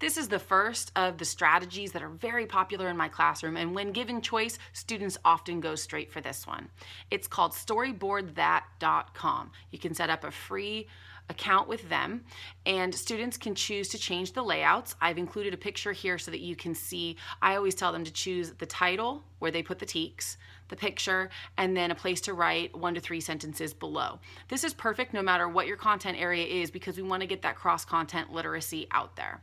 This is the first of the strategies that are very popular in my classroom, and when given choice, students often go straight for this one. It's called storyboardthat.com. You can set up a free account with them, and students can choose to change the layouts. I've included a picture here so that you can see. I always tell them to choose the title, where they put the teaks, the picture, and then a place to write 1 to 3 sentences below. This is perfect no matter what your content area is, because we want to get that cross-content literacy out there.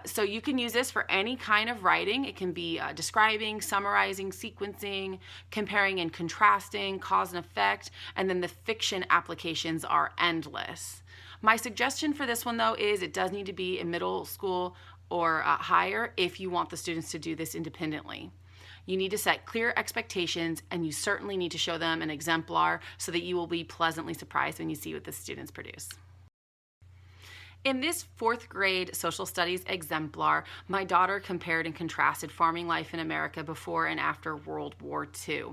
So you can use this for any kind of writing. It can be describing, summarizing, sequencing, comparing and contrasting, cause and effect, and then the fiction applications are endless. My suggestion for this one, though, is it does need to be in middle school or higher if you want the students to do this independently. You need to set clear expectations, and you certainly need to show them an exemplar so that you will be pleasantly surprised when you see what the students produce. In this 4th grade social studies exemplar, my daughter compared and contrasted farming life in America before and after World War II.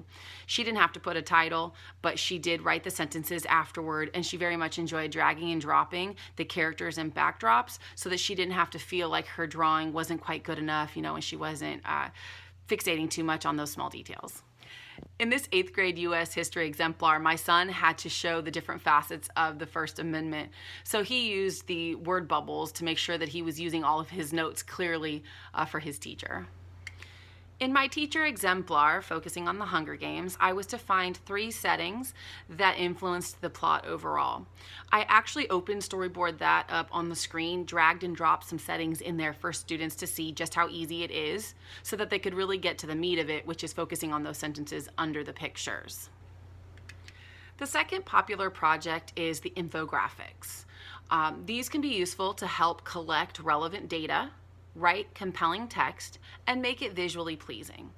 She didn't have to put a title, but she did write the sentences afterward, and she very much enjoyed dragging and dropping the characters and backdrops so that she didn't have to feel like her drawing wasn't quite good enough, and she wasn't fixating too much on those small details. In this 8th grade U.S. history exemplar, my son had to show the different facets of the First Amendment. So he used the word bubbles to make sure that he was using all of his notes clearly for his teacher. In my teacher exemplar, focusing on the Hunger Games, I was to find 3 settings that influenced the plot overall. I actually opened Storyboard That up on the screen, dragged and dropped some settings in there for students to see just how easy it is, so that they could really get to the meat of it, which is focusing on those sentences under the pictures. The second popular project is the infographics. These can be useful to help collect relevant data, write compelling text, and make it visually pleasing.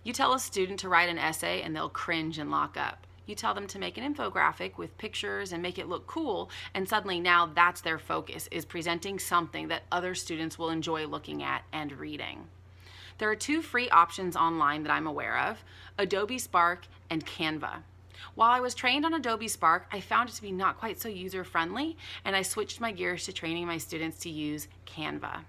You tell a student to write an essay and they'll cringe and lock up. You tell them to make an infographic with pictures and make it look cool, and suddenly now that's their focus, is presenting something that other students will enjoy looking at and reading. There are 2 free options online that I'm aware of, Adobe Spark and Canva. While I was trained on Adobe Spark, I found it to be not quite so user-friendly, and I switched my gears to training my students to use Canva.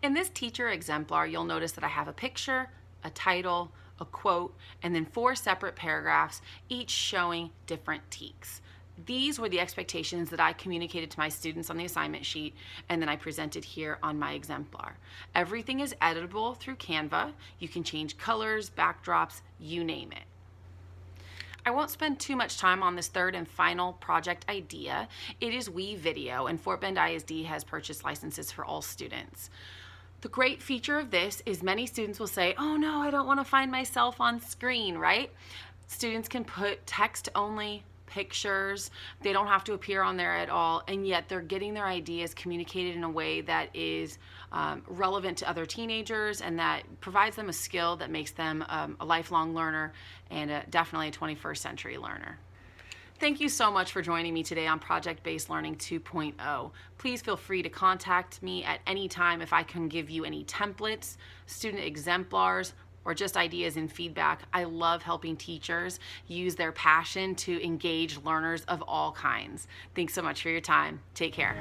In this teacher exemplar, you'll notice that I have a picture, a title, a quote, and then 4 separate paragraphs, each showing different teaks. These were the expectations that I communicated to my students on the assignment sheet, and then I presented here on my exemplar. Everything is editable through Canva. You can change colors, backdrops, you name it. I won't spend too much time on this 3rd and final project idea. It is WeVideo, and Fort Bend ISD has purchased licenses for all students. The great feature of this is many students will say, oh no, I don't want to find myself on screen, right? Students can put text only, pictures, they don't have to appear on there at all, and yet they're getting their ideas communicated in a way that is relevant to other teenagers and that provides them a skill that makes them a lifelong learner and definitely a 21st century learner. Thank you so much for joining me today on Project-Based Learning 2.0. Please feel free to contact me at any time if I can give you any templates, student exemplars, or just ideas and feedback. I love helping teachers use their passion to engage learners of all kinds. Thanks so much for your time. Take care.